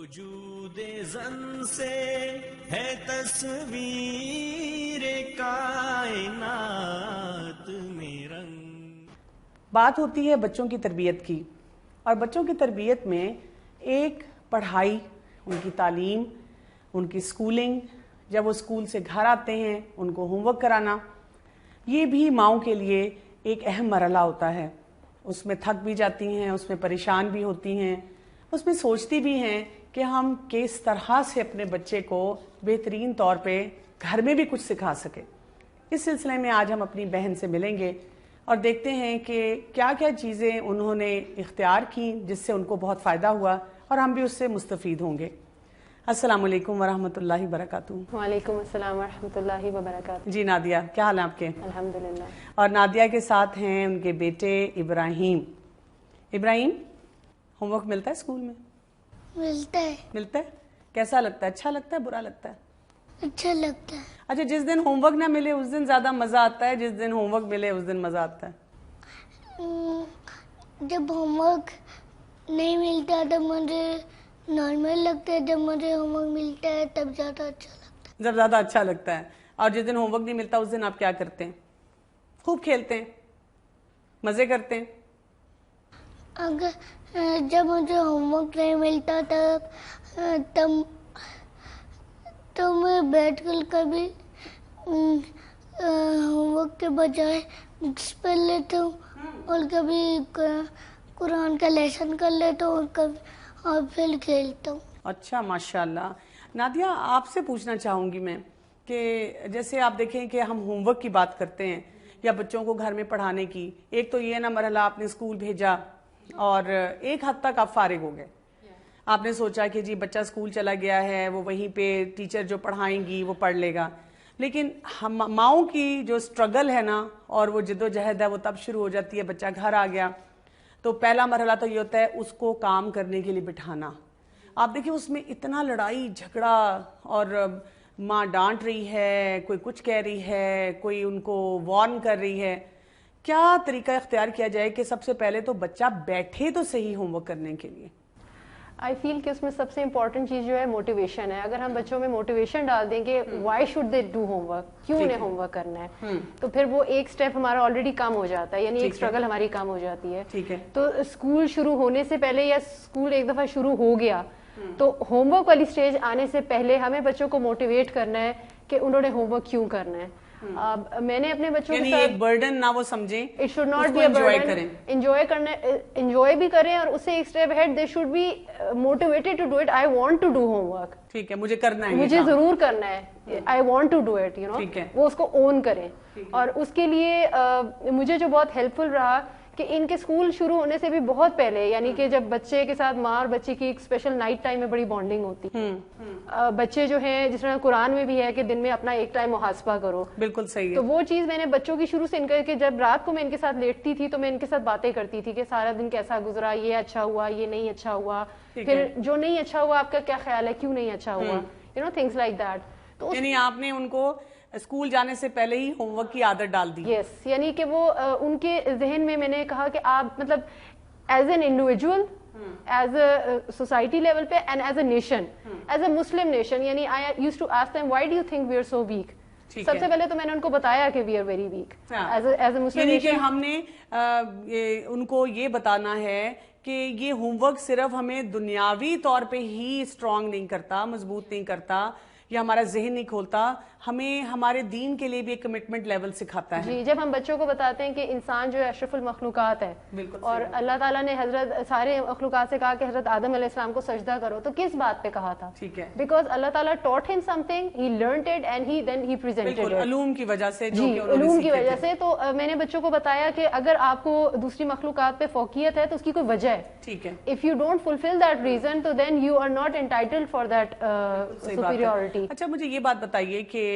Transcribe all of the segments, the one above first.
وجود زن سے ہے تصویر کائنات میں رنگ. بات ہوتی ہے بچوں کی تربیت کی، اور بچوں کی تربیت میں ایک پڑھائی، ان کی تعلیم، ان کی سکولنگ، جب وہ اسکول سے گھر آتے ہیں ان کو ہوم ورک کرانا، یہ بھی ماؤں کے لیے ایک اہم مرحلہ ہوتا ہے. اس میں تھک بھی جاتی ہیں، اس میں پریشان بھی ہوتی ہیں، اس میں سوچتی بھی ہیں کہ ہم کس طرح سے اپنے بچے کو بہترین طور پہ گھر میں بھی کچھ سکھا سکیں. اس سلسلے میں آج ہم اپنی بہن سے ملیں گے اور دیکھتے ہیں کہ کیا کیا چیزیں انہوں نے اختیار کی جس سے ان کو بہت فائدہ ہوا اور ہم بھی اس سے مستفید ہوں گے. السلام علیکم ورحمۃ اللہ وبرکاتہ. وعلیکم السلام ورحمۃ اللہ وبرکاتہ. جی نادیہ، کیا حال ہے آپ کے؟ الحمدللہ. اور نادیہ کے ساتھ ہیں ان کے بیٹے ابراہیم. ابراہیم، ہوم ورک ملتا ہے اسکول میں؟ ملتا ہے. کیسا لگتا ہے؟ اچھا لگتا ہے برا لگتا ہے؟ اچھا لگتا ہے. اچھا، جس دن ہوم ورک نہ ملے اس دن زیادہ مزہ آتا ہے، جس دن ہوم ورک ملے اس دن مزہ آتا ہے؟ جب ہوم ورک نہیں ملتا تب مجھے نارمل لگتا ہے، جب مجھے ہوم ورک ملتا ہے تب زیادہ اچھا لگتا ہے. جب زیادہ اچھا لگتا ہے. اور جس دن ہوم ورک نہیں ملتا اس دن آپ کیا کرتے ہیں؟ خوب کھیلتے ہیں، مزے کرتے ہیں؟ جب مجھے ہوم ورک نہیں ملتا تو میں بیٹھ کر کبھی ہوم ورک کے بجائے بکس پڑھ لیتا ہوں، اور کبھی قرآن کا لیسن کر لیتا ہوں، اور پھر کھیلتا ہوں. اچھا، ماشاءاللہ. نادیہ، آپ سے پوچھنا چاہوں گی میں کہ جیسے آپ دیکھیں کہ ہم ہوم ورک کی بات کرتے ہیں یا بچوں کو گھر میں پڑھانے کی، ایک تو یہ نا مرحلہ آپ نے اسکول بھیجا اور ایک حد تک آپ فارغ ہو گئے. آپ نے سوچا کہ جی بچہ اسکول چلا گیا ہے، وہ وہیں پہ ٹیچر جو پڑھائیں گی وہ پڑھ لے گا. لیکن ہم ماؤں کی جو سٹرگل ہے نا اور وہ جد و جہد ہے وہ تب شروع ہو جاتی ہے. بچہ گھر آ گیا تو پہلا مرحلہ تو یہ ہوتا ہے اس کو کام کرنے کے لیے بٹھانا. آپ دیکھیں اس میں اتنا لڑائی جھگڑا، اور ماں ڈانٹ رہی ہے، کوئی کچھ کہہ رہی ہے، کوئی ان کو وارن کر رہی ہے. کیا طریقہ اختیار کیا جائے کہ سب سے پہلے تو بچہ بیٹھے تو صحیح ہوم ورک کرنے کے لیے؟ آئی فیل کہ اس میں سب سے امپورٹنٹ چیز جو ہے موٹیویشن ہے. اگر ہم بچوں میں موٹیویشن ڈال دیں کہ why should they do home work, کیوں انہیں ہوم ورک کرنا ہے، تو پھر وہ ایک سٹیپ ہمارا آلریڈی کم ہو جاتا ہے، یعنی ایک اسٹرگل ہماری کم ہو جاتی ہے. تو اسکول شروع ہونے سے پہلے یا اسکول ایک دفعہ شروع ہو گیا تو ہوم ورک والی اسٹیج آنے سے پہلے ہمیں بچوں کو موٹیویٹ کرنا ہے کہ انہوں نے ہوم ورک کیوں کرنا ہے. میں نے اپنے بچوں کے ساتھ برڈن نہ وہ سمجھیں، it should not be a burden. Enjoy بھی کریں، اور اس سے ایک step ahead they should be motivated to do it. I want to do homework. ٹھیک ہے، مجھے کرنا ہے، مجھے ضرور کرنا ہے. I want to do it, you know. وہ اس کو اون کریں. اور اس کے لیے مجھے جو بہت ہیلپ فل رہا کہ ان کے اسکول شروع ہونے سے بھی بہت پہلے، یعنی کہ جب بچے کے ساتھ ماں اور بچے کی ایک اسپیشل نائٹ ٹائم میں بڑی بانڈنگ ہوتی ہے. بچے جو ہیں، جس طرح قرآن میں بھی ہے کہ دن میں اپنا ایک ٹائم محاسبہ کرو. بالکل صحیح ہے. تو وہ چیز میں نے بچوں کی شروع سے ان کے جب رات کو میں ان کے ساتھ لیٹتی تھی تو میں ان کے ساتھ باتیں کرتی تھی کہ سارا دن کیسا گزرا، یہ اچھا ہوا، یہ نہیں اچھا ہوا، پھر جو نہیں اچھا ہوا آپ کا کیا خیال ہے، کیوں نہیں اچھا ہوا، you know things like that. تو یعنی آپ نے ان کو اسکول جانے سے پہلے ہی ہوم ورک کی عادت ڈال دی. یس، یعنی کہ وہ ان کے ذہن میں نے کہا کہ آپ مطلب as an individual, as a society level پہ، and as a nation, as a Muslim nation, یعنی I used to ask them why do you think we are so weak. سب سے پہلے تو میں نے ان کو بتایا کہ we are very weak as a Muslim nation. Nation. ہم نے ان کو یہ بتانا ہے کہ یہ ہوم ورک صرف ہمیں دنیاوی طور پہ ہی اسٹرانگ نہیں کرتا، مضبوط نہیں کرتا، یا ہمارا ذہن نہیں کھولتا، ہمیں ہمارے دین کے لیے بھی ایک کمٹمنٹ لیول سکھاتا ہے. جی، جب ہم بچوں کو بتاتے ہیں کہ انسان جو ہے اشرف المخلوقات ہے، اور اللہ تعالیٰ نے حضرت سارے مخلوقات سے کہا کہ حضرت آدم علیہ السلام کو سجدہ کرو، تو کس بات پہ کہا تھا؟ ٹھیک ہے، بیکاز اللہ تعالیٰ taught him something, he learned it and he then he presented it. علوم کی وجہ سے. جی، علوم کی وجہ سے. تو میں نے بچوں کو بتایا کہ اگر آپ کو دوسری مخلوقات پہ فوقیت ہے تو اس کی کوئی وجہ ہے. ٹھیک ہے. If you don't fulfil that reason تو then you are not entitled for that superiority. اچھا، مجھے یہ بات بتائیے کہ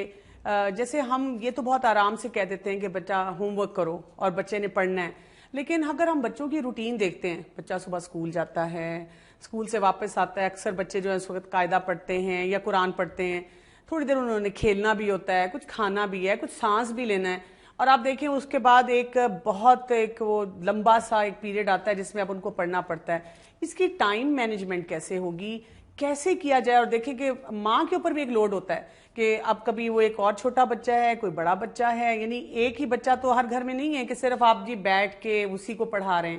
جیسے ہم یہ تو بہت آرام سے کہہ دیتے ہیں کہ بچہ ہوم ورک کرو اور بچے نے پڑھنا ہے، لیکن اگر ہم بچوں کی روٹین دیکھتے ہیں، بچہ صبح اسکول جاتا ہے، اسکول سے واپس آتا ہے، اکثر بچے جو ہے اس وقت قاعدہ پڑھتے ہیں یا قرآن پڑھتے ہیں، تھوڑی دیر انہوں نے کھیلنا بھی ہوتا ہے، کچھ کھانا بھی ہے، کچھ سانس بھی لینا ہے، اور آپ دیکھیں اس کے بعد ایک بہت ایک وہ لمبا سا ایک پیریڈ آتا ہے جس میں اب ان کو پڑھنا پڑتا ہے. اس کی ٹائم مینجمنٹ کیسے ہوگی, کیسے کیا جائے؟ اور دیکھیں کہ ماں کے اوپر بھی ایک لوڈ ہوتا ہے کہ اب کبھی وہ ایک اور چھوٹا بچہ ہے, کوئی بڑا بچہ ہے, یعنی ایک ہی بچہ تو ہر گھر میں نہیں ہے کہ صرف آپ جی بیٹھ کے اسی کو پڑھا رہے ہیں,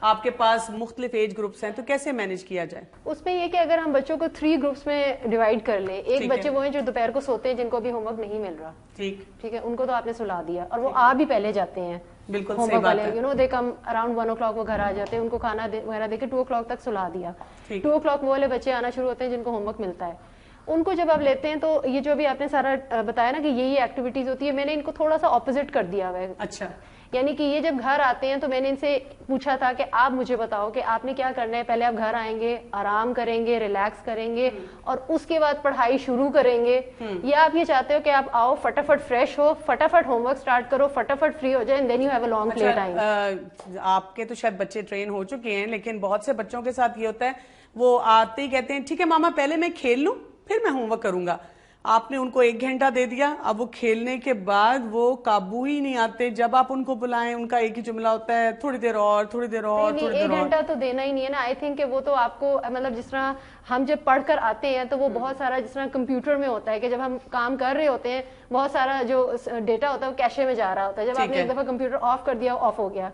آپ کے پاس مختلف ایج گروپس ہیں, تو کیسے مینج کیا جائے؟ اس میں یہ کہ اگر ہم بچوں کو 3 گروپس میں ڈیوائڈ کر لیں, ایک بچے وہ ہیں جو دوپہر کو سوتے ہیں جن کو ابھی ہوم ورک نہیں مل رہا, ٹھیک ہے, ان کو تو آپ نے سلا دیا اور وہ آ بھی پہلے جاتے ہیں, بالکل ہوم ورک والے, you know they come around 1 o'clock وہ گھر آ جاتے ہیں, ان کو کھانا وغیرہ دے کے 2 o'clock تک سلا دیا. 2 o'clock وہ والے بچے آنا شروع ہوتے ہیں جن کو ہوم ورک ملتا ہے. ان کو جب آپ لیتے ہیں تو یہ جو بھی آپ نے سارا بتایا نا کہ یہی ایکٹیویٹیز ہوتی ہے, میں نے ان کو تھوڑا سا اپوزٹ کر دیا ہوا ہے. اچھا, یعنی کہ یہ جب گھر آتے ہیں تو میں نے ان سے پوچھا تھا کہ آپ مجھے بتاؤ کہ آپ نے کیا کرنا ہے. پہلے آپ گھر آئیں گے, آرام کریں گے, ریلیکس کریں گے, اور اس کے بعد پڑھائی شروع کریں گے, یا آپ یہ چاہتے ہو کہ آپ آؤ, فٹافٹ فریش ہو, فٹافٹ ہوم ورک اسٹارٹ کرو, فٹافٹ فری ہو جائے, then you have a long play time. آپ کے تو شاید بچے ٹرین ہو چکے ہیں, لیکن بہت سے بچوں کے ساتھ یہ ہوتا ہے, وہ آتے ہی کہتے ہیں ٹھیک ہے ماما پہلے میں کھیل لوں پھر میں ہوم ورک کروں گا. آپ نے ان کو 1 گھنٹہ دے دیا, اب وہ کھیلنے کے بعد وہ قابو ہی نہیں آتے. جب آپ ان کو بلائیں ان کا ایک ہی جملہ ہوتا ہے, تھوڑی دیر اور, تھوڑی دیر اور, تھوڑی دیر اور. 1 گھنٹہ تو دینا ہی نہیں ہے نا. آئی تھنک کہ وہ تو آپ کو مطلب جس طرح ہم جب پڑھ کر آتے ہیں تو وہ بہت سارا جس طرح کمپیوٹر میں ہوتا ہے کہ جب ہم کام کر رہے ہوتے ہیں بہت سارا جو ڈیٹا ہوتا ہے وہ کیشے میں جا رہا ہوتا ہے, جب آپ نے ایک دفعہ کمپیوٹر آف کر دیا آف ہو گیا.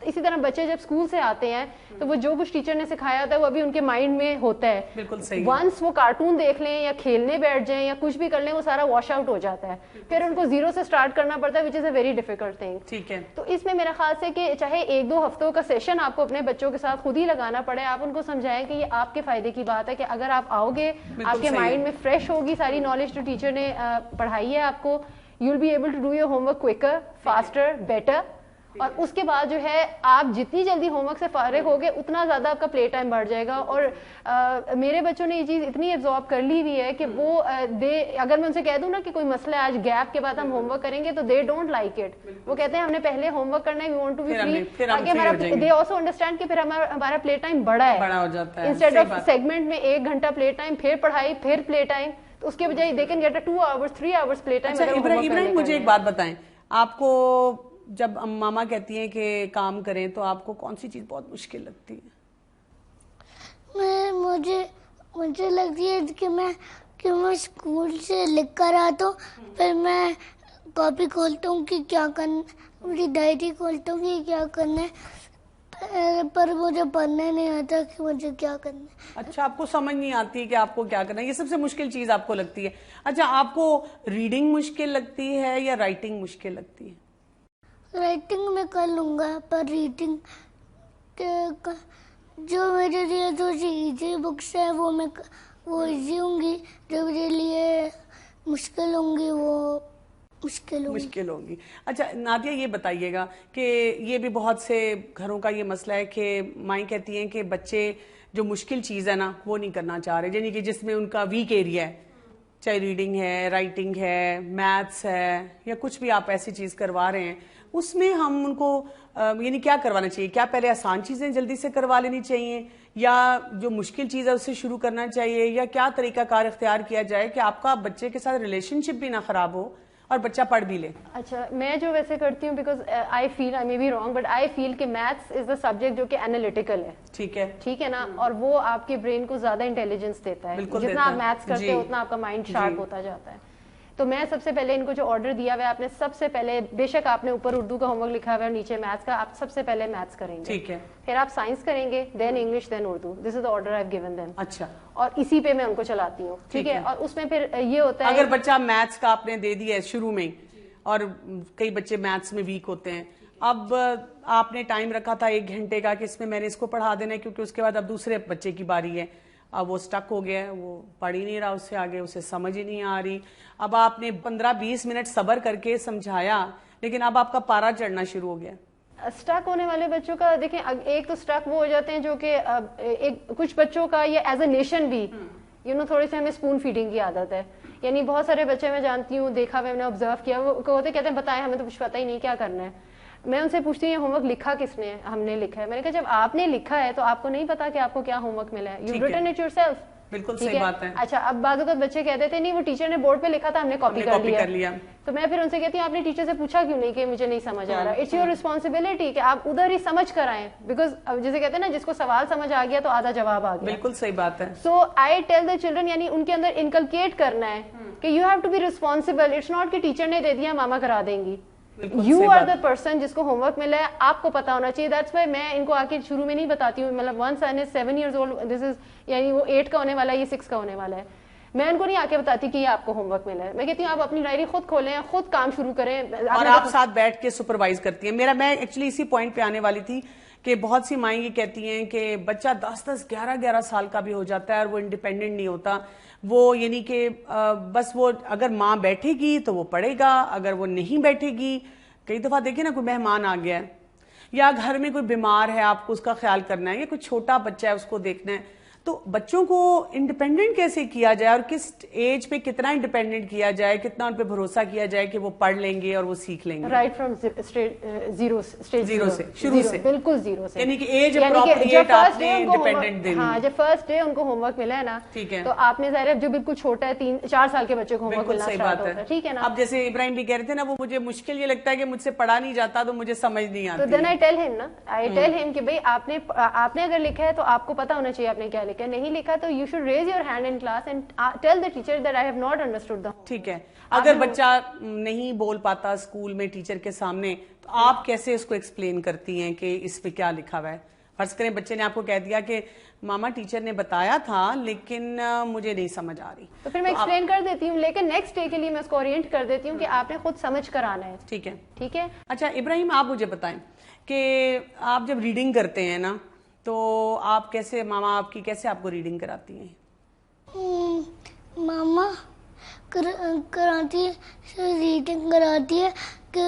اسی طرح بچے جب اسکول سے آتے ہیں تو وہ جو کچھ ٹیچر نے سکھایا ہوتا ہے وہ ابھی ان کے مائنڈ میں ہوتا ہے. بالکل صحیح. ونس وہ کارٹون دیکھ لیں یا کھیلنے بیٹھ جائیں یا کچھ بھی کر لیں, وہ سارا واش آؤٹ ہو جاتا ہے, پھر ان کو 0 سے اسٹارٹ کرنا پڑتا ہے, وچ از اے ویری ڈیفیکلٹ تھنگ. ٹھیک ہے, تو اس میں میرا خیال سے کہ چاہے 1-2 ہفتوں کا سیشن آپ کو اپنے بچوں کے ساتھ خود ہی لگانا پڑے, آپ ان کو سمجھائیں کہ یہ آپ کے فائدے کی بات ہے کہ اگر آپ آؤ گے آپ کے مائنڈ میں فریش ہوگی ساری نالج جو ٹیچر نے پڑھائی ہے آپ کو, you will be able to do your homework quicker, faster, better. اور اس کے بعد جو ہے آپ جتنی جلدی ہوم ورک سے فارغ ہوگے اتنا زیادہ آپ کا پلے ٹائم بڑھ جائے گا. اور میرے بچوں نے یہ چیز اتنی ایبزارب کر لی ہوئی ہے کہ وہ اگر میں ان سے کہہ دوں نا کہ کوئی مسئلہ ہے آج گیپ کے بعد ہم ہوم ورک کریں گے تو دے ڈونٹ لائک اٹ. وہ کہتے ہیں ہم نے پہلے ہوم ورک کرنا ہے, we want to be free, تاکہ ہمارا دے آلسو انڈرسٹینڈ کہ پھر ہمارا پلے ٹائم بڑا ہو جاتا ہے. انسٹیڈ آف سیگمنٹ میں 1 گھنٹہ پلے ٹائم, پھر پڑھائی, پھر پلے ٹائم, تو اس کے بجائے they can get 2 hours 3 hours play time. Ibrahim مجھے ایک بات بتائیں, آپ کو جب ماما کہتی ہیں کہ کام کریں تو آپ کو کون سی چیز بہت مشکل لگتی ہے؟ مجھے لگتی ہے کہ میں اسکول سے لکھ کر آتا ہوں, پھر میں کاپی کھولتا ہوں کہ کیا کرنا, میری ڈائری کھولتا ہوں کہ کیا کرنا ہے, پر مجھے پڑھنے نہیں آتا کہ مجھے کیا کرنا ہے. اچھا, آپ کو سمجھ نہیں آتی کہ آپ کو کیا کرنا ہے, یہ سب سے مشکل چیز آپ کو لگتی ہے. اچھا, آپ کو ریڈنگ مشکل لگتی ہے یا رائٹنگ مشکل لگتی ہے؟ رائٹنگ میں کر لوں گا, پر ریڈنگ جو میرے لیے جو ایزی بکس ہے وہ ایزی ہوں گی, جو میرے لیے مشکل ہوں گی وہ مشکل ہوں گی. اچھا نادیہ, یہ بتائیے گا کہ یہ بھی بہت سے گھروں کا یہ مسئلہ ہے کہ مائیں کہتی ہیں کہ بچے جو مشکل چیز ہے نا وہ نہیں کرنا چاہ رہے, یعنی کہ جس میں ان کا ویک ایریا ہے, چاہے ریڈنگ ہے, رائٹنگ ہے, میتھس ہے, یا کچھ بھی آپ ایسی چیز کروا رہے ہیں, اس میں ہم ان کو یعنی کیا کروانا چاہیے؟ کیا پہلے آسان چیزیں جلدی سے کروا لینی چاہیے, یا جو مشکل چیز ہے اس سے شروع کرنا چاہیے, یا کیا طریقہ کار اختیار کیا جائے کہ آپ کا بچے کے ساتھ ریلیشن شپ بھی نہ خراب ہو اور بچہ پڑھ بھی لے؟ اچھا, میں جو ویسے کرتی ہوں, because I feel, I may be wrong, but I feel کہ میتھس از دا سبجیکٹ جو کہ اینالیٹیکل ہے. ٹھیک ہے نا, اور وہ آپ کے برین کو زیادہ انٹیلیجنس دیتا ہے. جتنا آپ میتھس کرتے ہو اتنا آپ کا مائنڈ شارپ ہوتا جاتا ہے. تو میں سب سے پہلے ان کو جو آرڈر دیا ہوا ہے, آپ نے سب سے پہلے, بے شک آپ نے اوپر اردو کا ہوم ورک لکھا ہوا ہے اور نیچے میتھس کا, آپ سب سے پہلے میتھس کریں گے, ٹھیک ہے, پھر آپ سائنس کریں گے, then English, then Urdu. This is the order I have given them. اچھا, اور اسی پہ میں ان کو چلاتی ہوں. ٹھیک ہے, اور اس میں پھر یہ ہوتا ہے اگر بچہ میتھس کا آپ نے دے دیا ہے شروع میں, اور کئی بچے میتھس میں ویک ہوتے ہیں, اب آپ نے ٹائم رکھا تھا 1 گھنٹے کا کہ اس میں میں نے اس کو پڑھا دینا ہے, کیونکہ اس کے بعد اب دوسرے بچے کی باری ہے, اب وہ سٹک ہو گیا ہے, وہ پڑھ ہی نہیں رہا, اس سے آگے اسے سمجھ ہی نہیں آ رہی. اب آپ نے 15-20 منٹ صبر کر کے سمجھایا, لیکن اب آپ کا پارا چڑھنا شروع ہو گیا. اسٹک ہونے والے بچوں کا دیکھیں, ایک تو اسٹک وہ ہو جاتے ہیں جو کہ کچھ بچوں کا یہ ایز اے نیشن بھی تھوڑی سی ہمیں اسپون فیڈنگ کی عادت ہے. یعنی بہت سارے بچے میں جانتی ہوں, دیکھا میں نے آبزرو کیا, وہ کہتے ہیں بتائیں ہمیں تو کچھ پتہ ہی نہیں کیا کرنا ہے. میں ان سے پوچھتی ہوں یہ ہوم ورک لکھا کس نے؟ ہم نے لکھا ہے. میں نے کہا جب آپ نے لکھا ہے تو آپ کو نہیں پتا کہ آپ کو کیا ہوم ورک ملا ہے, you return it your self. بالکل صحیح بات ہے. اچھا اب بعض اوقات بچے کہتے تھے نہیں وہ ٹیچر نے بورڈ پہ لکھا تھا ہم نے کاپی کر لیا, تو میں پھر ان سے کہتی ہوں آپ نے ٹیچر سے پوچھا کیوں نہیں کہ مجھے نہیں سمجھ آ رہا. اٹس یور ریسپانسبلٹی کہ آپ ادھر ہی سمجھ کر آئیں, بیکاز جیسے کہتے ہیں نا جس کو سوال سمجھ آ گیا تو آدھا جواب آ گیا. بالکل صحیح بات ہے. سو آئی ٹیل دا چلڈرن, یعنی ان کے اندر انکلکیٹ کرنا ہے کہ you have to be responsible. It's not کہ ٹیچر نے دے دیا ماما کرا دیں گی. یو آر دا پرسن جس کو ہوم ورک ملا ہے, آپ کو پتا ہونا چاہیے. دیٹس وائی میں ان کو آ کے شروع میں نہیں بتاتی ہوں, مطلب ون سن از 7 years old, دس از یعنی وہ 8 کا ہونے والا ہے, یہ 6 کا ہونے والا ہے. میں ان کو نہیں آ کے بتاتی کہ یہ آپ کو ہوم ورک ملا ہے. میں کہتی ہوں آپ اپنی ڈائری خود کھولیں, خود کام شروع کریں, اور آپ ساتھ بیٹھ کے سپروائز کرتی ہیں. میں ایکچولی اسی پوائنٹ پہ آنے والی تھی کہ بہت سی مائیں یہ کہتی ہیں کہ بچہ 10 11 سال کا بھی ہو جاتا ہے اور وہ انڈیپینڈنٹ نہیں ہوتا. وہ یعنی کہ بس وہ اگر ماں بیٹھے گی تو وہ پڑھے گا, اگر وہ نہیں بیٹھے گی, کئی دفعہ دیکھیں نا کوئی مہمان آ گیا ہے یا گھر میں کوئی بیمار ہے, آپ کو اس کا خیال کرنا ہے, یا کوئی چھوٹا بچہ ہے اس کو دیکھنا ہے, تو بچوں کو انڈیپینڈنٹ کیسے کیا جائے اور کس ایج پہ کتنا انڈیپینڈنٹ کیا جائے, کتنا ان پہ بھروسہ کیا جائے کہ وہ پڑھ لیں گے اور وہ سیکھ لیں گے. رائٹ فرام زیرو سے شروع سے بالکل زیرو سے, یعنی کہ ایج اپروپریٹ آپ نے انڈیپینڈنٹ دینی. ہاں جب فرسٹ ڈے ان کو ہوم ورک ملا ہے نا, تو آپ نے ظاہر جو بالکل چھوٹا ہے 3-4 سال کے بچے کو ہوم ورک ملنا اسٹارٹ ہوتا ہے, ٹھیک ہے نا. اب جیسے ابراہیم بھی کہہ رہے تھے نا, وہ مجھے مشکل یہ لگتا ہے کہ مجھ سے پڑھا نہیں جاتا تو مجھے سمجھ نہیں آتی. تو دین آئی ٹیل ہم کہ بھائی آپ نے اگر لکھا ہے تو آپ کو پتا ہونا چاہیے آپ نے کیا لکھا ہے. نہیں لکھا تو you should raise your hand in class and tell the teacher that I have not understood the. ٹھیک ہے. اگر بچہ نہیں بول پاتا اسکول میں ٹیچر کے سامنے, تو آپ کیسے اس کو ایکسپلین کرتی ہیں کہ اس پہ کیا لکھا ہوا ہے؟ فرض کریں بچے نے آپ کو کہہ دیا کہ ماما ٹیچر نے بتایا تھا لیکن مجھے نہیں سمجھ آ رہی, تو پھر میں ایکسپلین کر دیتی ہوں, لیکن نیکسٹ ڈے کے لیے میں اس کو اورینٹ کر دیتی ہوں کہ آپ نے خود سمجھ کر آنا ہے. ٹھیک ہے, ٹھیک ہے. اچھا ابراہیم آپ مجھے بتائیں کہ آپ جب ریڈنگ کرتے ہیں نا, تو آپ کیسے, ماما آپ کی کیسے آپ کو ریڈنگ کراتی ہیں؟ ماما کراتی ہے, ریڈنگ کراتی ہے کہ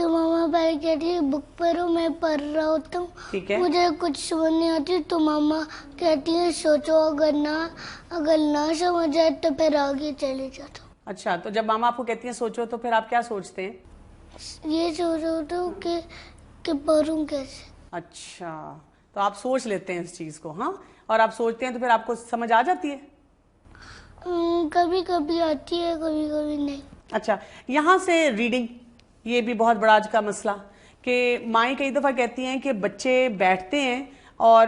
ماما پہلے کہتی ہے بک پڑھو, میں پڑھ رہا ہوتا ہوں, مجھے کچھ سمجھ نہیں آتی تو ماما کہتی ہے سوچو, اگر نہ سمجھ آئے تو پھر آگے چلے جاتا ہوں. اچھا, تو جب ماما آپ کو کہتی ہیں سوچو, تو پھر آپ کیا سوچتے ہیں؟ یہ سوچ رہا ہوں کہ پڑھوں کیسے. اچھا, تو آپ سوچ لیتے ہیں اس چیز کو. ہاں, اور آپ سوچتے ہیں تو پھر آپ کو سمجھ آ جاتی ہے؟ کبھی کبھی آتی ہے, کبھی کبھی نہیں. اچھا, یہاں سے ریڈنگ, یہ بھی بہت بڑا آج کا مسئلہ کہ مائیں کئی دفعہ کہتی ہیں کہ بچے بیٹھتے ہیں اور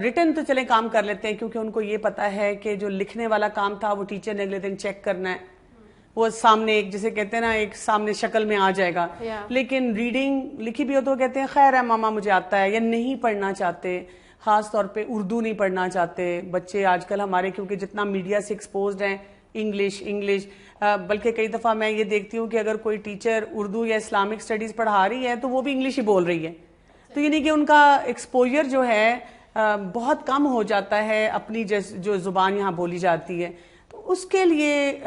ریٹن تو چلیں کام کر لیتے ہیں کیونکہ ان کو یہ پتا ہے کہ جو لکھنے والا کام تھا وہ ٹیچر نے اگلے دن چیک کرنا ہے, وہ سامنے ایک جسے کہتے ہیں نا ایک سامنے شکل میں آ جائے گا. لیکن ریڈنگ لکھی بھی ہو تو کہتے ہیں خیر ہے ماما مجھے آتا ہے, یا نہیں پڑھنا چاہتے, خاص طور پہ اردو نہیں پڑھنا چاہتے بچے آج کل ہمارے, کیونکہ جتنا میڈیا سے ایکسپوزڈ ہیں, انگلش بلکہ کئی دفعہ میں یہ دیکھتی ہوں کہ اگر کوئی ٹیچر اردو یا اسلامک اسٹڈیز پڑھا رہی ہے تو وہ بھی انگلش ہی بول رہی ہے, تو یعنی کہ ان کا ایکسپوجر جو ہے بہت کم ہو جاتا ہے اپنی جو زبان یہاں بولی جاتی ہے. تو اس کے لیے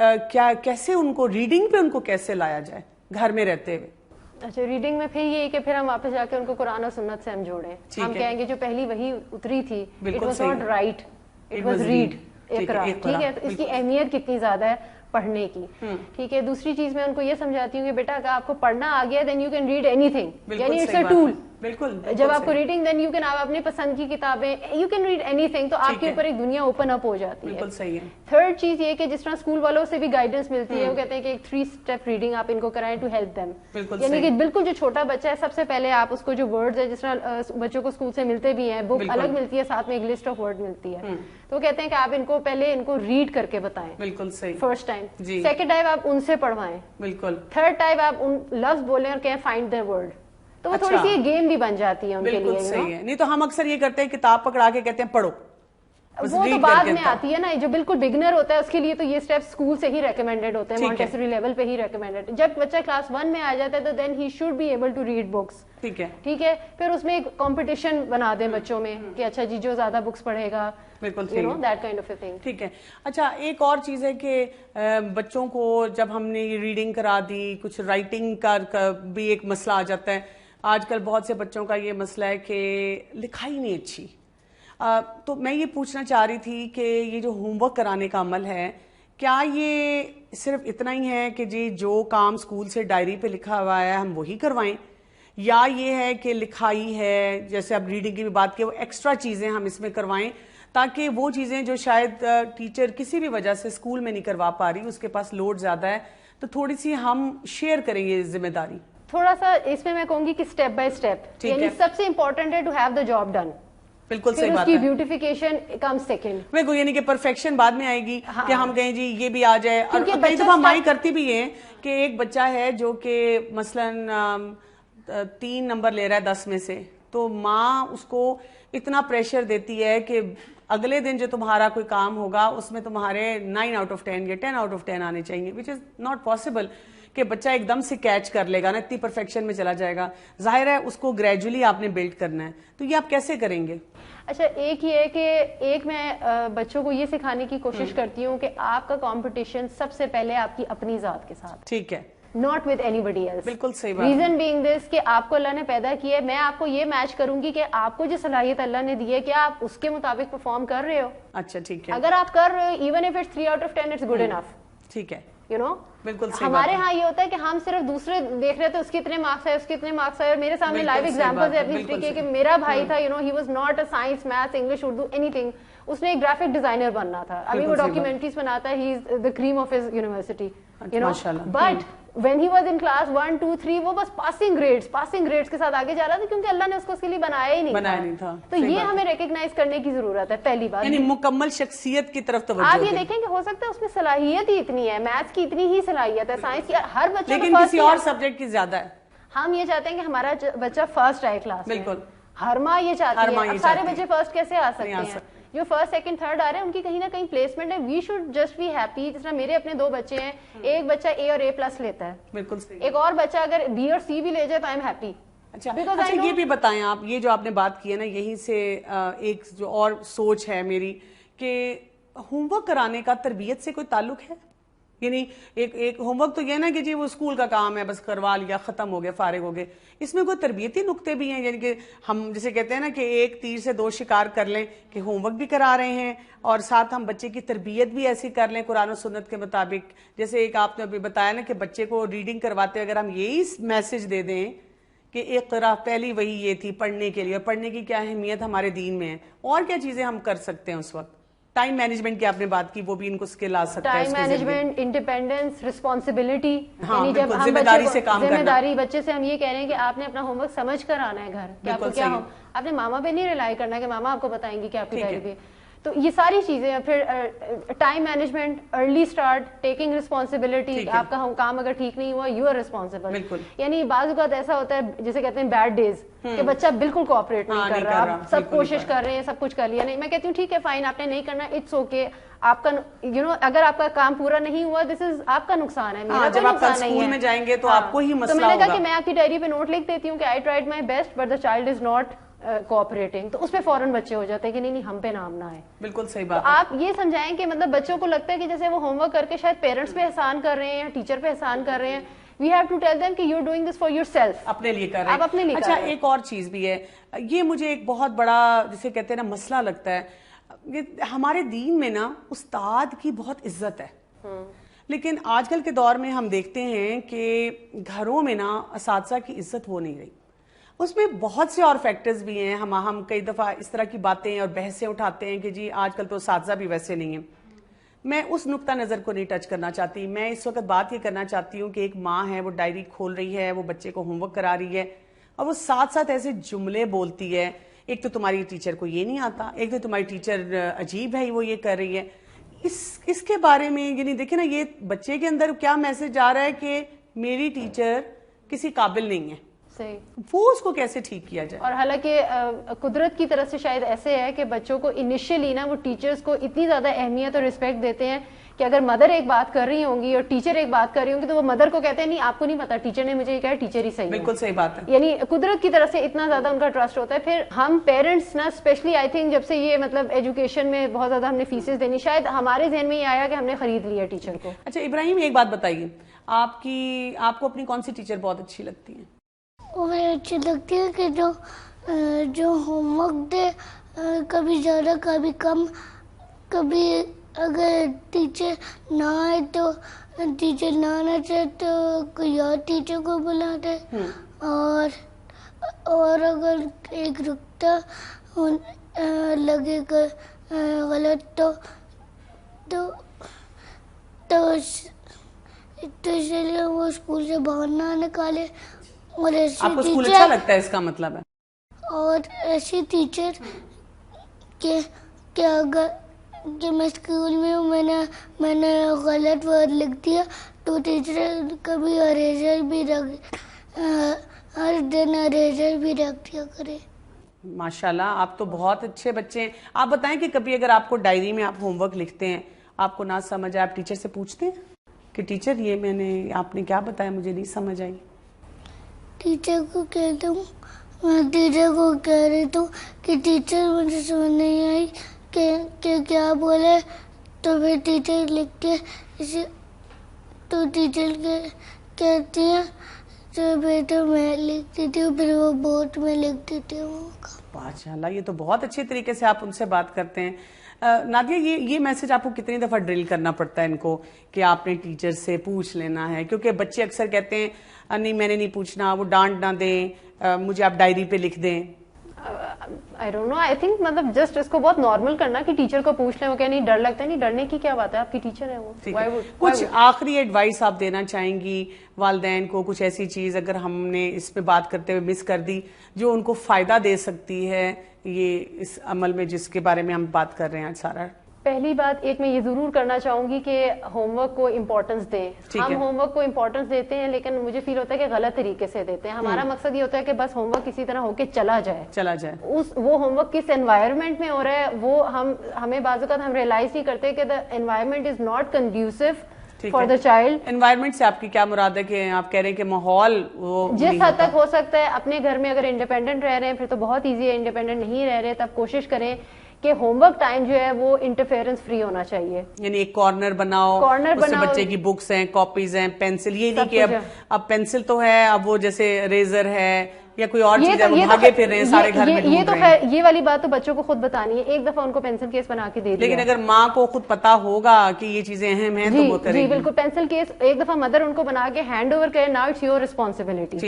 کیسے ان کو ریڈنگ پہ ان کو کیسے لایا جائے گھر میں رہتے ہوئے؟ اچھا, ریڈنگ میں پھر یہ کہ پھر ہم واپس جا کے ان کو قرآن اور سنت سے ہم جوڑیں. ہم کہیں گے جو پہلی وہی اتری تھی, it was not right, it was read, Iqra. ٹھیک ہے, تو اس کی اہمیت کتنی زیادہ ہے پڑھنے کی. ٹھیک ہے. دوسری چیز میں ان کو یہ سمجھاتی ہوں کہ بیٹا اگر آپ کو پڑھنا آ گیا then you can read anything, یعنی اٹس اے ٹول. بالکل, جب آپ کو ریڈنگ دین یو کین, آپ اپنے پسند کی کتابیں, you can read any thing, تو آپ کے اوپر ایک دنیا اوپن اپ ہو جاتی ہے. بالکل صحیح ہے. تھرڈ چیز یہ کہ جس طرح اسکول والوں سے بھی گائیڈنس ملتی ہے, وہ کہتے ہیں کہ ایک 3 اسٹیپ ریڈنگ آپ ان کو کرائیں ٹو ہیلپ دیم. یعنی کہ بالکل جو چھوٹا بچہ ہے سب سے پہلے آپ اس کو جو ورڈز ہے, جس طرح بچوں کو اسکول سے ملتے بھی ہیں, بک الگ ملتی ہے, ساتھ میں ایک لسٹ آف ورڈ ملتی ہے, تو وہ کہتے ہیں کہ آپ ان کو پہلے ان کو ریڈ کر کے بتائیں. بالکل صحیح, فرسٹ ٹائم. سیکنڈ ٹائم آپ ان سے پڑھوائیں. بالکل. تھرڈ ٹائم آپ ان لفظ بولیں اور کہیں فائنڈ دا ورڈ, تو وہ تھوڑی سی گیم بھی بن جاتی ہے ان کے لیے. بالکل صحیح ہے. نہیں تو ہم اکثر یہ کرتے ہیں کتاب پکڑا کے کہتے ہیں پڑھو, وہ تو بعد میں آتی ہے نا. جو بالکل بگنر ہوتا ہے اس کے لیے تو یہ اسٹیپ اسکول سے ہی ریکمینڈیڈ ہوتے ہیں, مونٹیسری لیول پہ ہی ریکمینڈیڈ. جب بچہ کلاس 1 میں آ جاتا ہے تو then he should be able to read books. ٹھیک ہے, ٹھیک ہے. پھر اس میں ایک کمپٹیشن بنا دیں بچوں میں کہ اچھا جی جو زیادہ بکس پڑھے گا, بالکل that kind of a thing. ٹھیک ہے. اچھا, ایک اور چیز ہے کہ بچوں کو جب ہم نے یہ ریڈنگ کرا دی, کچھ رائٹنگ کا بھی ایک مسئلہ آ جاتا ہے. آج کل بہت سے بچوں کا یہ مسئلہ ہے کہ لکھائی نہیں اچھی. تو میں یہ پوچھنا چاہ رہی تھی کہ یہ جو ہوم ورک کرانے کا عمل ہے, کیا یہ صرف اتنا ہی ہے کہ جی جو کام اسکول سے ڈائری پہ لکھا ہوا ہے ہم وہی کروائیں, یا یہ ہے کہ لکھائی ہے, جیسے اب ریڈنگ کی بھی بات کی, وہ ایکسٹرا چیزیں ہم اس میں کروائیں تاکہ وہ چیزیں جو شاید ٹیچر کسی بھی وجہ سے اسکول میں نہیں کروا پا رہی, اس کے پاس لوڈ زیادہ ہے, تو تھوڑی سی ہم شیئر کریں یہ ذمہ داری. تھوڑا سا اس میں کہوں گی کہ اسٹیپ بائی اسٹیپ, یعنی سب سے امپورٹنٹ ہے to have the job done. بالکل صحیح بات ہے. ہے. Beautification come second. بالکل, یعنی کہ پرفیکشن بعد میں آئے گی کہ ہم کہیں جی یہ بھی آ جائے. اور کئی دفعہ مائی کرتی بھی ہیں کہ ایک بچہ ہے جو کہ مثلاً 3 نمبر لے رہا ہے 10 میں سے, تو ماں اس کو اتنا پریشر دیتی ہے کہ اگلے دن جو تمہارا کوئی کام ہوگا اس میں تمہارے 9 آؤٹ آف 10 یا 10 آؤٹ آف 10 آنے چاہیے, وچ از ناٹ پاسبل کہ بچہ ایک دم سے کیچ کر لے گا نا, اتنی پرفیکشن میں چلا جائے گا. ظاہر ہے اس کو گریجولی آپ نے بلڈ کرنا ہے, تو یہ آپ کیسے کریں گے؟ اچھا, ایک یہ ہے کہ ایک میں بچوں کو یہ سکھانے کی کوشش کرتی ہوں کہ آپ کا کمپٹیشن سب سے پہلے آپ کی اپنی ذات کے ساتھ. ٹھیک ہے. Not with anybody else. بالکل صحیح بات. ریزن بینگ دس کہ آپ کو اللہ نے پیدا کیا ہے, میں آپ کو یہ میچ کروں گی کہ آپ کو جو صلاحیت اللہ نے دی ہے کیا آپ اس کے مطابق پرفارم کر رہے ہو. اچھا ٹھیک ہے. اگر آپ کر رہے ہو even if it's 3 out of 10 it's good enough. ٹھیک ہے. یو نو, بالکل صحیح. ہمارے ہاں یہ ہوتا ہے کہ ہم صرف دوسرے دیکھ رہے تھے اس کے اتنے مارکس آئے, اس کے اتنے مارکس آئے. میرے سامنے لائیو ایگزامپلز ہے اپنی ہسٹری کے کہ میرا بھائی تھا, you know, he was not a science maths English Urdu اینی تھنگ, اس نے ایک گرافک ڈیزائنر بننا تھا. ابھی وہ ڈاکیومنٹریز بناتا ہے, he is the cream of his university, you know. But when he was in class 1 2 3 وہ بس پاسنگ گریڈز کے ساتھ آگے جا رہا تھا کیونکہ اللہ نے اس کو اس کے لیے بنایا ہی نہیں تھا. تو یہ ہمیں ریکگنائز کرنے کی ضرورت ہے پہلی بات, یعنی مکمل شخصیت کی طرف توجہ. آپ یہ دیکھیں کہ ہو سکتا ہے اس میں صلاحیت ہی اتنی ہے, میتھس کی اتنی ہی صلاحیت ہے, سائنس کی ہر بچے, لیکن کسی اور سبجیکٹ کی زیادہ ہے. ہم یہ چاہتے ہیں کہ ہمارا بچہ فرسٹ آئے کلاس میں. بالکل, ہر ماں یہ چاہتی ہے. سارے بچے فرسٹ کیسے آ سکتے ہیں؟ جو فرسٹ سیکنڈ تھرڈ آ رہے ہیں ان کی کہیں نہ کہیں پلیسمنٹ ہے. We should just be happy. جس طرح میرے اپنے 2 بچے ہیں, ایک بچہ اے اور A+ لیتا ہے, بالکل, ایک اور بچہ اگر B اور C بھی لے جائے تو آئی ایم ہیپی. اچھا یہ بھی بتائیں آپ, یہ جو آپ نے بات کی ہے نا, یہیں سے ایک جو اور سوچ ہے میری کہ ہوم ورک کرانے کا تربیت سے کوئی تعلق ہے؟ یعنی ایک ہوم ورک تو یہ نا کہ جی وہ اسکول کا کام ہے, بس کروا لیا, ختم ہو گیا, فارغ ہو گئے. اس میں کوئی تربیتی نقطے بھی ہیں, یعنی کہ ہم جسے کہتے ہیں نا کہ ایک تیر سے 2 شکار کر لیں, کہ ہوم ورک بھی کرا رہے ہیں اور ساتھ ہم بچے کی تربیت بھی ایسی کر لیں قرآن و سنت کے مطابق. جیسے ایک آپ نے ابھی بتایا نا کہ بچے کو ریڈنگ کرواتے اگر ہم یہی میسج دے دیں کہ اقرا پہلی وہی یہ تھی پڑھنے کے لیے, اور پڑھنے کی کیا اہمیت ہمارے دین میں ہے, اور کیا چیزیں ہم کر سکتے ہیں اس وقت. ٹائم مینجمنٹ کی آپ نے بات کی, وہ بھی ان کو اسکل آ سکتا ہے. ٹائم مینجمنٹ, انڈیپینڈنس, رسپانسبلٹی, یعنی جب ہم ذمہ داری بچے سے ہم یہ کہہ رہے ہیں کہ آپ نے اپنا ہوم ورک سمجھ کر آنا ہے گھر, کہ آپ کو کیا ہو, آپ نے ماما پہ نہیں ریلائی کرنا کہ ماما آپ کو بتائیں گی کہ آپ کی ڈائری پہ. تو یہ ساری چیزیں. پھر time management, early start, taking responsibility. آپ کا کام اگر ٹھیک نہیں ہوا یو آر رسپانسبل. یعنی بعض اوقات ایسا ہوتا ہے جسے کہتے ہیں بیڈ ڈیز, کہ بچہ بالکل کوآپریٹ نہیں کر رہا, سب کوشش کر رہے ہیں, سب کچھ کر لیا, نہیں, میں کہتی ہوں ٹھیک ہے فائن, آپ نے نہیں کرنا, اٹس اوکے. آپ کا یو نو اگر آپ کا کام پورا نہیں ہوا دس از آپ کا نقصان ہے, میرا جب آپ اسکول میں جائیں گے تو آپ کو ہی مسئلہ ہوگا. تو میں نے کہا کہ میں آپ کی ڈائری پہ نوٹ لکھ دیتی ہوں کہ I tried my best but the child is not cooperating. تو اس پہ فوراً بچے ہو جاتے ہیں کہ نہیں ہم پہ نام نہ آئے. بالکل صحیح بات. آپ یہ سمجھائیں کہ مطلب بچوں کو لگتا ہے کہ جیسے وہ ہوم ورک کر کے شاید پیرنٹس پہ احسان کر رہے ہیں, ٹیچر پہ احسان کر رہے ہیں. We have to tell them کہ you're doing this for yourself. اپنے لیے کر رہے ہیں. آپ اپنے لیے. اچھا ایک اور چیز بھی ہے, یہ مجھے ایک بہت بڑا جسے کہتے ہیں نا مسئلہ لگتا ہے. ہمارے دین میں نا استاد کی بہت عزت ہے, لیکن آج کل کے دور میں ہم دیکھتے ہیں کہ گھروں میں نا اساتذہ کی عزت ہو نہیں رہی. اس میں بہت سے اور فیکٹرز بھی ہیں. ہم کئی دفعہ اس طرح کی باتیں اور بحثیں اٹھاتے ہیں کہ جی آج کل تو اساتذہ بھی ویسے نہیں ہیں. میں اس نقطہ نظر کو نہیں ٹچ کرنا چاہتی. میں اس وقت بات یہ کرنا چاہتی ہوں کہ ایک ماں ہے, وہ ڈائری کھول رہی ہے, وہ بچے کو ہوم ورک کرا رہی ہے, اور وہ ساتھ ساتھ ایسے جملے بولتی ہے, ایک تو تمہاری ٹیچر کو یہ نہیں آتا, ایک تو تمہاری ٹیچر عجیب ہے, وہ یہ کر رہی ہے. اس کے بارے میں یعنی دیکھیں نا, یہ بچے کے اندر کیا میسج آ رہا ہے کہ میری ٹیچر کسی قابل نہیں ہے. وہ اس کو کیسے ٹھیک کیا جائے؟ اور حالانکہ قدرت کی طرف سے شاید ایسے ہے کہ بچوں کو انیشیلی نا وہ ٹیچرز کو اتنی زیادہ اہمیت اور رسپیکٹ دیتے ہیں کہ اگر مدر ایک بات کر رہی ہوں گی اور ٹیچر ایک بات کر رہی ہوں گی تو وہ مدر کو کہتے ہیں نہیں آپ کو نہیں پتا, ٹیچر نے مجھے یہ کہا, ٹیچر ہی صحیح ہے. بالکل صحیح بات ہے. یعنی قدرت کی طرف سے اتنا زیادہ ان کا ٹرسٹ ہوتا ہے. پھر ہم پیرنٹس نا اسپیشلی آئی تھنک جب سے یہ مطلب ایجوکیشن میں بہت زیادہ ہم نے فیسز دینی, شاید ہمارے ذہن میں یہ آیا کہ ہم نے خرید لیا ٹیچر کو. اچھا ابراہیم ایک بات بتائیے, آپ کو اپنی کون سی ٹیچر بہت اچھی لگتی ہے؟ مجھے اچھی لگتی ہے کہ جو ہوم ورک دے, کبھی زیادہ کبھی کم, کبھی اگر ٹیچر نہ آئے تو ٹیچر نہ آنا چاہے تو کوئی اور ٹیچر کو بلا دے, اور اگر ایک رکتا لگے گا غلط تو اس لیے وہ اسکول سے باہر نہ نکالے. اور ایسی آپ کو اسکول ٹیچر اچھا لگتا ہے اس کا مطلب ہے؟ اور ایسی ٹیچر کہ اگر کہ میں اسکول میں ہوں, میں نے غلط ورڈ لکھ دیا تو ٹیچر کبھی اریزر بھی ہر دن اریزر بھی رکھ دیا کرے. ماشاءاللہ آپ تو بہت اچھے بچے ہیں. آپ بتائیں کہ کبھی اگر آپ کو ڈائری میں آپ ہوم ورک لکھتے ہیں, آپ کو نہ سمجھ آئے, آپ ٹیچر سے پوچھتے ہیں کہ ٹیچر یہ آپ نے کیا بتایا, مجھے نہیں سمجھ آئی؟ ٹیچر کو کہتا ہوں, میں ٹیچر کو کہہ رہی ہوں کہ ٹیچر مجھے سمجھ نہیں آئی کہ کیا بولے, تو پھر ٹیچر لکھ کے تو ٹیچر کہتی ہیں تو بیٹا میں لکھ دیتی ہوں, پھر وہ بورڈ میں لکھ دیتی ہوں. ماشاءاللہ یہ تو بہت اچھے طریقے سے آپ ان سے بات کرتے ہیں. نادیہ یہ میسج آپ کو کتنی دفعہ ڈرل کرنا پڑتا ہے ان کو کہ آپ نے ٹیچر سے پوچھ لینا ہے؟ کیونکہ بچے اکثر کہتے ہیں نہیں میں نے نہیں پوچھنا, وہ ڈانٹ نہ دیں, مجھے آپ ڈائری پہ لکھ دیں. I don't know, I think مطلب جسٹ اس کو بہت نارمل کرنا کہ ٹیچر کو پوچھ لیں. وہ کہ نہیں ڈر لگتا ہے, نہیں ڈرنے کی کیا بات ہے, آپ کی ٹیچر ہے وہ. کچھ آخری ایڈوائس آپ دینا چاہیں گی والدین کو, کچھ ایسی چیز اگر ہم نے اس پہ بات کرتے ہوئے مس کر دی جو ان کو فائدہ دے سکتی ہے یہ اس عمل میں جس کے بارے میں ہم بات کر رہے ہیں آج سارا؟ پہلی بات ایک میں یہ ضرور کرنا چاہوں گی کہ ہوم ورک کو امپورٹنس دیں. ہم ہوم ورک کو امپورٹنس دیتے ہیں لیکن مجھے فیل ہوتا ہے کہ غلط طریقے سے دیتے ہیں. ہمارا مقصد یہ ہوتا ہے کہ بس ہوم ورک کسی طرح ہو کے چلا جائے. وہ ہوم ورک کس انوائرمنٹ میں ہو رہا ہے وہ ہمیں بعض اوقات ہم ریئلائز نہیں کرتے کہ the environment is not conducive for the child. Environment سے آپ کی کیا مراد ہے کہ آپ کہہ رہے ہیں کہ ماحول وہ جس حد تک ہو سکتا ہے اپنے گھر میں اگر انڈیپینڈنٹ رہ رہے ہیں پھر تو بہت ایزی ہے, انڈیپینڈنٹ نہیں رہ رہے تب کوشش کریں کہ ہوم ورک ٹائم جو ہے وہ انٹرفیئرنس فری ہونا چاہیے. یعنی ایک کارنر بناؤ, اس سے بچے کی بکس ہیں, کاپیز ہیں, پینسل, یہ نہیں کہ اب پینسل تو ہے, اب وہ جیسے ریزر ہے یا کوئی اور چیز ہے وہ بھاگے پھر رہے ہیں سارے گھر میں ڈھونڈ رہے ہیں. یہ والی بات تو بچوں کو خود بتانی ہے, ایک دفعہ ان کو پینسل کیس بنا کے دے دیا. لیکن اگر ماں کو خود پتا ہوگا کہ یہ چیزیں اہم ہیں تو وہ کرے گی. جی بالکل, پینسل کیس ایک دفعہ مدر ان کو بنا کے ہینڈ اوور کرے, ناؤ اٹس یور ریسپانسبلٹی.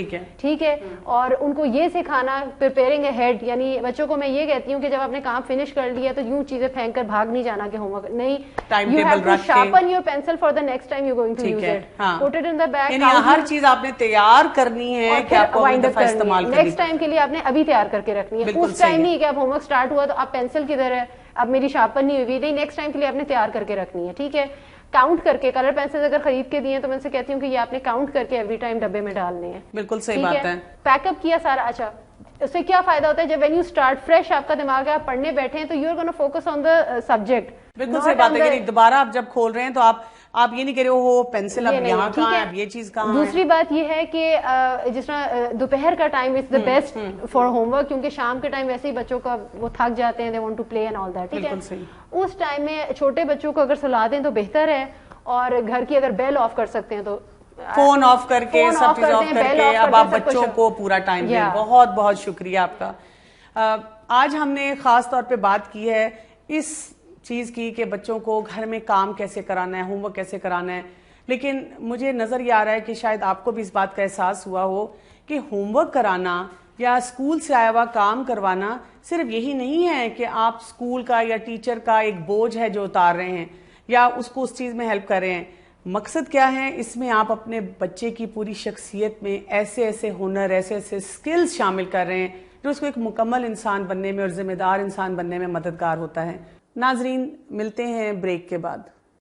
ٹھیک ہے, اور ان کو یہ سکھانا پریپیئرنگ اے ہیڈ, یعنی بچوں کو میں یہ کہتی ہوں کہ جب آپ نے کام فنش کر لیا تو یوں چیزیں پھینک کر بھاگ نہیں جانا کہ ہوم ورک نہیں, you have to sharpen your pencil for the next time you going to use it, put it in the bag. یعنی ہر چیز آپ نے تیار کرنی ہے کہ آپ کو اگلی دفعہ استعمال کرنی ہے, نیکسٹ ٹائم کے لیے آپ نے ابھی تیار کر کے رکھنی ہے. اس ٹائم نہیں کہ اب ہوم ورک اسٹارٹ ہوا تو اب پینسل کدھر ہے, اب میری شارپن نہیں ہوئی, نہیں, نیکسٹ ٹائم کے لیے آپ نے تیار کر کے رکھنی ہے. ٹھیک ہے, کاؤنٹ کر کے, کلر پینسل اگر خرید کے دیے تو میں سے کہتی ہوں کہ یہ آپ نے کاؤنٹ کر کے ایوری ٹائم ڈبے میں ڈالنے ہیں. بالکل صحیح بات ہے. پیک اپ کیا سارا. اچھا اس سے کیا فائدہ ہوتا ہے جب وین یو اسٹارٹ فریش آپ کا دماغ ہے, آپ پڑھنے بیٹھے ہیں تو you are gonna focus on the subject. بالکل صحیح بات ہے, دوبارہ آپ جب کھول رہے ہیں تو آپ یہ نہیں کہہ رہے ہو پینسل اب یہاں کہاں ہے, اب یہ چیز کہاں ہے. دوسری بات یہ ہے کہ جس طرح دوپہر کا time is the best for home work, کیونکہ شام کے ٹائم ویسے ہی بچوں کا وہ تھک جاتے ہیں, they want to play and all that. ٹھیک ہے, اس ٹائم میں چھوٹے بچوں کو اگر سلا دیں تو بہتر ہے, اور گھر کی اگر بیل آف کر سکتے ہیں تو فون آف کر کے سب چیز آف کر کے اب آپ بچوں کو پورا ٹائم دیں. بہت بہت شکریہ آپ کا. آج ہم نے خاص طور پہ بات کی ہے اس چیز کی کہ بچوں کو گھر میں کام کیسے کرانا ہے, ہوم ورک کیسے کرانا ہے. لیکن مجھے نظر یہ آ رہا ہے کہ شاید آپ کو بھی اس بات کا احساس ہوا ہو کہ ہوم ورک کرانا یا اسکول سے آیا ہوا کام کروانا صرف یہی نہیں ہے کہ آپ اسکول کا یا ٹیچر کا ایک بوجھ ہے جو اتار رہے ہیں یا اس کو اس چیز میں ہیلپ کر رہے ہیں. مقصد کیا ہے اس میں, آپ اپنے بچے کی پوری شخصیت میں ایسے ایسے ہنر, ایسے ایسے سکلز شامل کر رہے ہیں جو اس کو ایک مکمل انسان بننے میں اور ذمہ دار انسان بننے میں مددگار ہوتا ہے. ناظرین, ملتے ہیں بریک کے بعد.